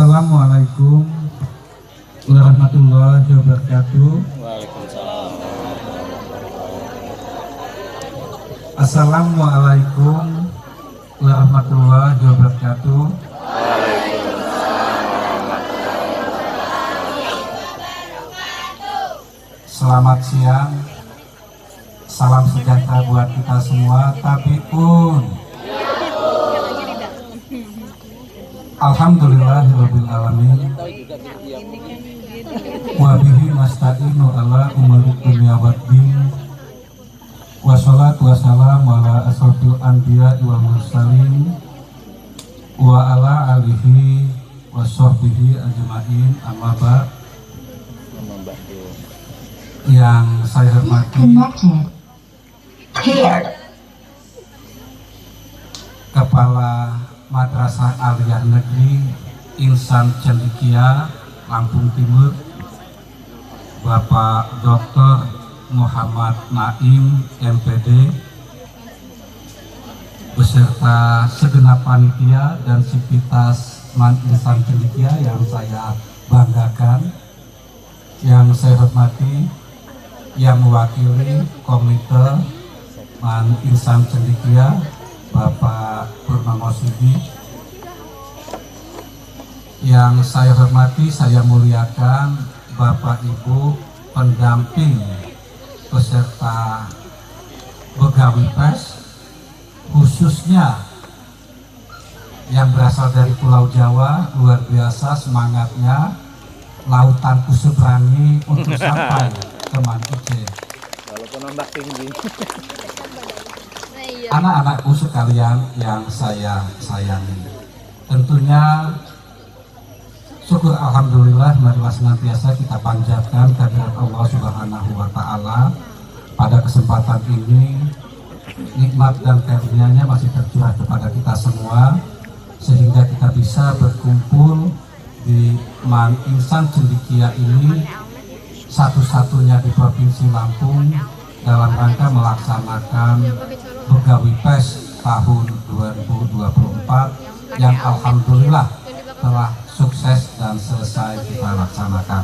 Assalamualaikum warahmatullahi wabarakatuh. Waalaikumsalam. Assalamualaikum warahmatullahi wabarakatuh. Selamat siang. Salam sejahtera buat kita semua. Tabiun. Alhamdulillahirabbil alamin. Wa bihi nasta'inu ala umuri dunya waddin. Wassalatu wassalamu ala asrofil anbiya'i wal mursalin wa ala alihi wa sahbihi ajma'in, amma ba'd. Yang saya hormati Kepala Madrasah Aliyah Negeri Insan Cendekia, Lampung Timur, Bapak Dr. Muhammad Naim, MPD, beserta segenap panitia dan sivitas Insan Cendekia yang saya banggakan, yang saya hormati, yang mewakili Komite Insan Cendekia, Bapak Purnomo Sudi, yang saya hormati, saya muliakan Bapak Ibu pendamping beserta pegawai pers, khususnya yang berasal dari Pulau Jawa. Luar biasa semangatnya, lautanku seberangi untuk sampai ke Mantuce. Walaupun ombak tinggi. Anak-anakku sekalian yang saya sayangi, tentunya syukur alhamdulillah marilah senantiasa kita panjatkan kehadirat Allah Subhanahu wa taala. Pada kesempatan ini nikmat dan karunia-Nya masih tercurah kepada kita semua, sehingga kita bisa berkumpul di Insan Cendekia ini, satu-satunya di Provinsi Lampung, dalam rangka melaksanakan Pegawai Pers tahun 2024 yang alhamdulillah telah sukses dan selesai kita laksanakan.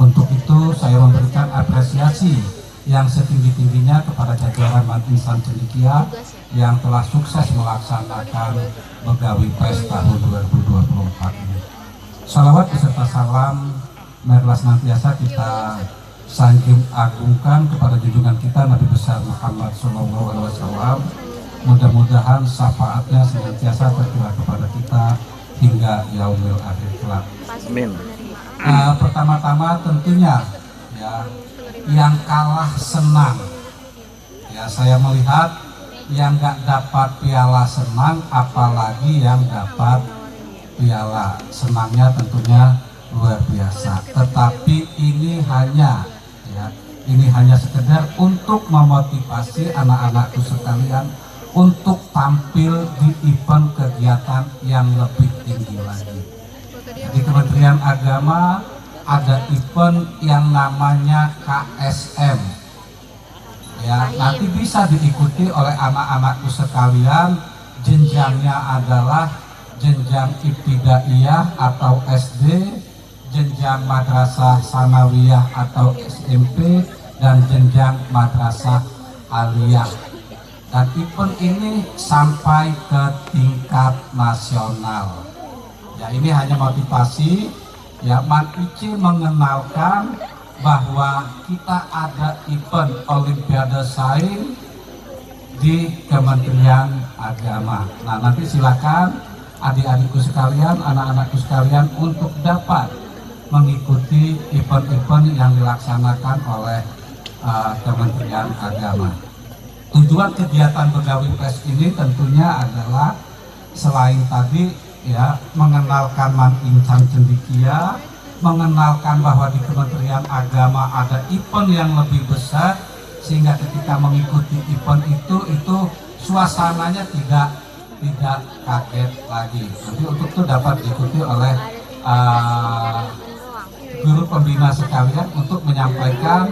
Untuk itu saya memberikan apresiasi yang setinggi-tingginya kepada jajaran Insan Cendekia yang telah sukses melaksanakan Pegawai Pers tahun 2024 ini. Salawat beserta salam marilah senantiasa kita sanjung agungkan kepada junjungan kita Nabi besar Muhammad SAW. Mudah-mudahan syafaatnya senantiasa tercurah kepada kita hingga yaumil akhir kelak. Amin. Pertama-tama tentunya ya, yang kalah senang. Ya, saya melihat yang nggak dapat piala senang, apalagi yang dapat piala senangnya tentunya luar biasa. Tetapi ini hanya sekedar untuk memotivasi anak-anakku sekalian untuk tampil di event kegiatan yang lebih tinggi lagi. Di Kementerian Agama ada event yang namanya KSM. Ya, nanti bisa diikuti oleh anak-anakku sekalian. Jenjangnya adalah jenjang ibtidaiyah atau SD, jenjang madrasah sanawiyah atau SMP, dan jenjang madrasah aliyah. Dan event ini sampai ke tingkat nasional. Ya, ini hanya motivasi. Ya, Mantuce mengenalkan bahwa kita ada event Olimpiade Sains di Kementerian Agama. Nah, nanti silakan adik-adikku sekalian, anak-anakku sekalian untuk dapat mengikuti event-event yang dilaksanakan oleh Kementerian Agama. Tujuan kegiatan Pegawai Pers ini tentunya adalah selain tadi ya mengenalkan Insan Cendekia, mengenalkan bahwa di Kementerian Agama ada event yang lebih besar, sehingga ketika mengikuti event itu suasananya tidak kaget lagi. Nanti untuk itu dapat diikuti oleh guru pembina sekalian untuk menyampaikan,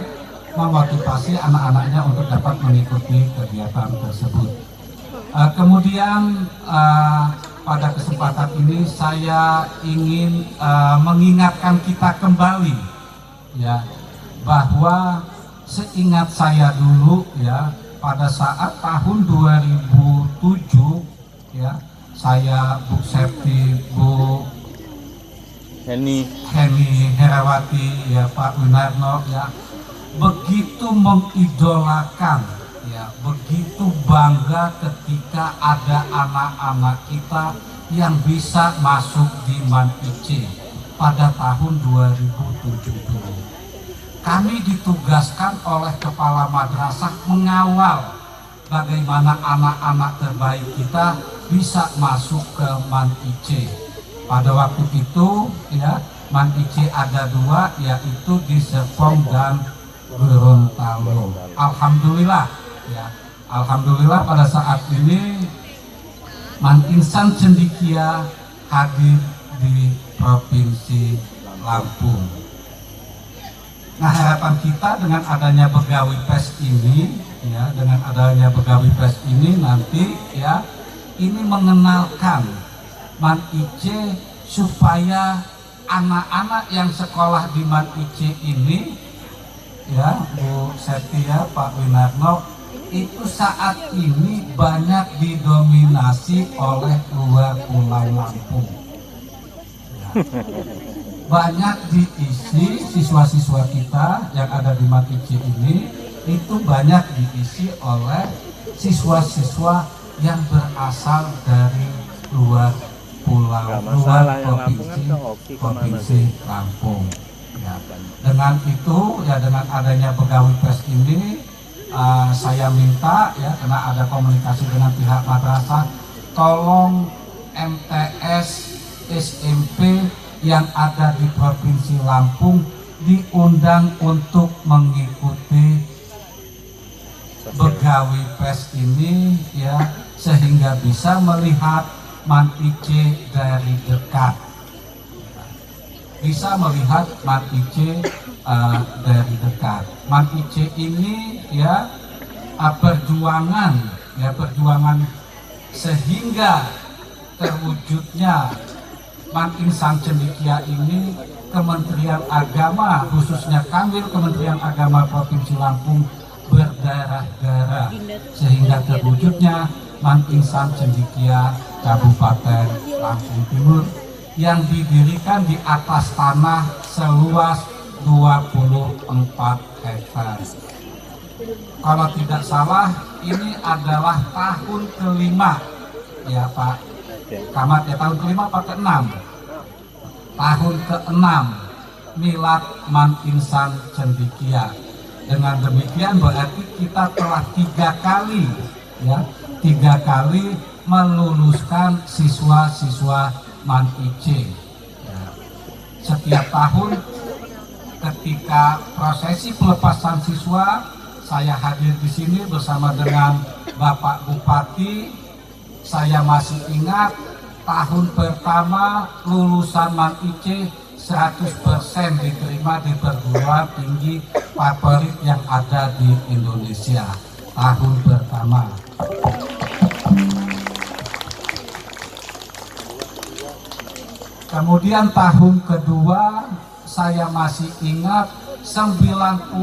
memotivasi anak-anaknya untuk dapat mengikuti kegiatan tersebut. Kemudian pada kesempatan ini saya ingin mengingatkan kita kembali ya bahwa seingat saya dulu ya pada saat tahun 2007 ya saya Bu Septi, Bu Heni Herawati ya Pak Winarno ya begitu mengidolakan ya begitu bangga ketika ada anak-anak kita yang bisa masuk di MAN IC pada tahun 2007 dulu. Kami ditugaskan oleh kepala madrasah mengawal bagaimana anak-anak terbaik kita bisa masuk ke MAN IC. Pada waktu itu ya MAN IC ada dua, yaitu di Serpong dan Gorontalo. Alhamdulillah ya, alhamdulillah pada saat ini MAN Insan Cendikia hadir di Provinsi Lampung. Nah, harapan kita dengan adanya Begawi PES ini ya, dengan adanya Begawi PES ini nanti ya ini mengenalkan MAN IC supaya anak-anak yang sekolah di MAN IC ini ya Bu Setia, Pak Winarno itu saat ini banyak didominasi oleh luar Pulau Lampung ya. Banyak diisi siswa-siswa kita yang ada di MAN IC ini itu banyak diisi oleh siswa-siswa yang berasal dari luar pulau, luar provinsi Lampung. Ya. Dengan itu ya dengan adanya Begawi PES ini saya minta ya karena ada komunikasi dengan pihak madrasah, tolong MTS SMP yang ada di Provinsi Lampung diundang untuk mengikuti Begawi PES ini ya sehingga bisa melihat MAN IC dari dekat, bisa melihat MAN IC dari dekat. MAN IC ini ya perjuangan sehingga terwujudnya MAN Insan Cendikia ini Kementerian Agama, khususnya Kanwil Kementerian Agama Provinsi Lampung berdarah-darah sehingga terwujudnya MAN Insan Cendikia Kabupaten Lampung Timur yang didirikan di atas tanah seluas 24 hektar. Kalau tidak salah ini adalah tahun kelima ya Pak Kamat ya, tahun kelima apa keenam? Tahun keenam milad MAN Insan Cendikia. Dengan demikian berarti kita telah 3 kali meluluskan siswa-siswa MAN IC. Setiap tahun ketika prosesi pelepasan siswa, saya hadir di sini bersama dengan Bapak Bupati. Saya masih ingat tahun pertama lulusan MAN IC 100% diterima di perguruan tinggi favorit yang ada di Indonesia. Tahun pertama. Kemudian tahun kedua saya masih ingat 98%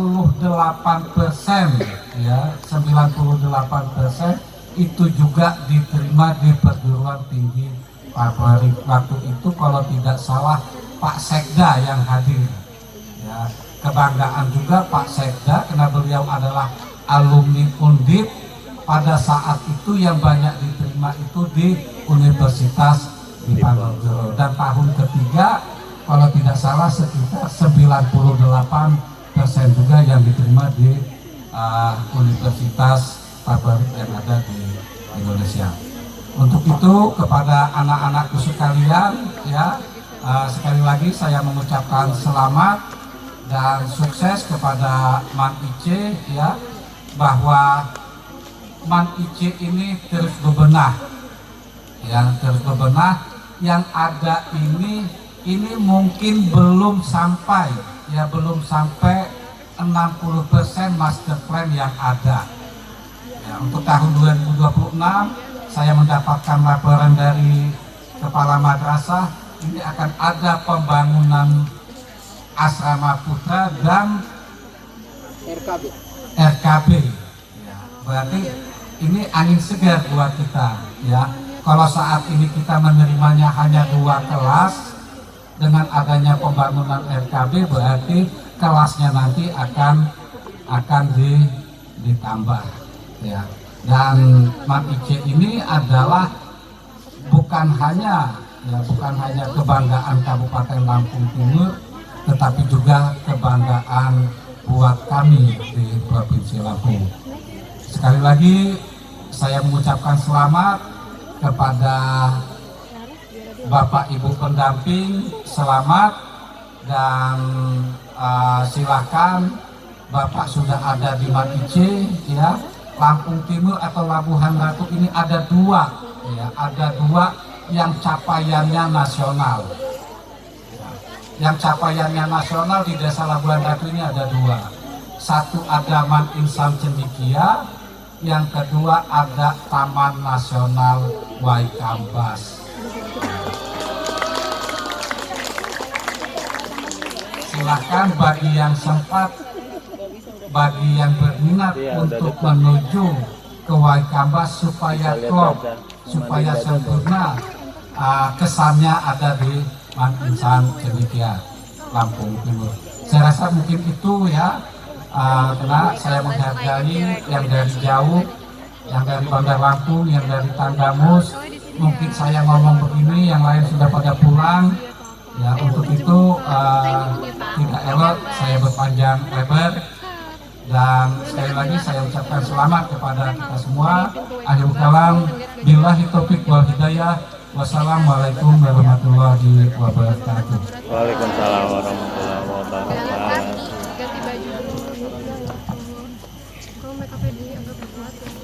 ya, 98% itu juga diterima di perguruan tinggi favorit. Waktu itu kalau tidak salah Pak Sekda yang hadir ya, kebanggaan juga Pak Sekda karena beliau adalah alumni Undip. Pada saat itu yang banyak diterima itu di Universitas Diponegoro. Dan tahun ketiga kalau tidak salah sekitar 98% juga yang diterima di universitas favorit yang ada di Indonesia. Untuk itu kepada anak-anakku sekalian ya, sekali lagi saya mengucapkan selamat dan sukses kepada MAN IC ya, bahwa MAN IC ini terus bebenah ya, terus bebenah. Yang ada ini mungkin belum sampai ya, belum sampai 60% master plan yang ada ya. Untuk tahun 2026 saya mendapatkan laporan dari kepala madrasah, ini akan ada pembangunan asrama putra dan RKB. Ya, berarti ini angin segar buat kita, ya. Kalau saat ini kita menerimanya hanya 2 kelas, dengan adanya pembangunan RKB berarti kelasnya nanti akan ditambah, ya. Dan MAN-IC ini adalah bukan hanya kebanggaan Kabupaten Lampung Timur, tetapi juga kebanggaan buat kami di Provinsi Lampung. Sekali lagi saya mengucapkan selamat kepada Bapak Ibu pendamping, selamat, dan silakan Bapak sudah ada di MAN-IC, ya. Lampung Timur atau Labuhan Ratu ini ada 2, ya, ada 2 yang capaiannya nasional. Yang capaiannya nasional di Desa Labuhan Ratu ini ada 2. Satu ada MAN Insan Cendikia, yang kedua ada Taman Nasional Waikambas. Silahkan bagi yang sempat, bagi yang berminat untuk menuju ke Waikambas supaya klop, supaya sempurna, kesannya ada di MAN Insan Cendikia Lampung Timur. Saya rasa mungkin itu, ya, karena saya menghargai yang dari jauh, yang dari Bandar Lampung, yang dari Tanggamus. Mungkin saya ngomong begini, yang lain sudah pada pulang. Ya, untuk itu tidak elok saya berpanjang lebar, dan sekali lagi saya ucapkan selamat kepada kita semua. Akhirul kalam, billahi taufik wal hidayah. Wassalamualaikum warahmatullahi wabarakatuh. Waalaikumsalam warahmatullahi wabarakatuh. Ganti baju dulu. Kalau make upnya dianggap kuat.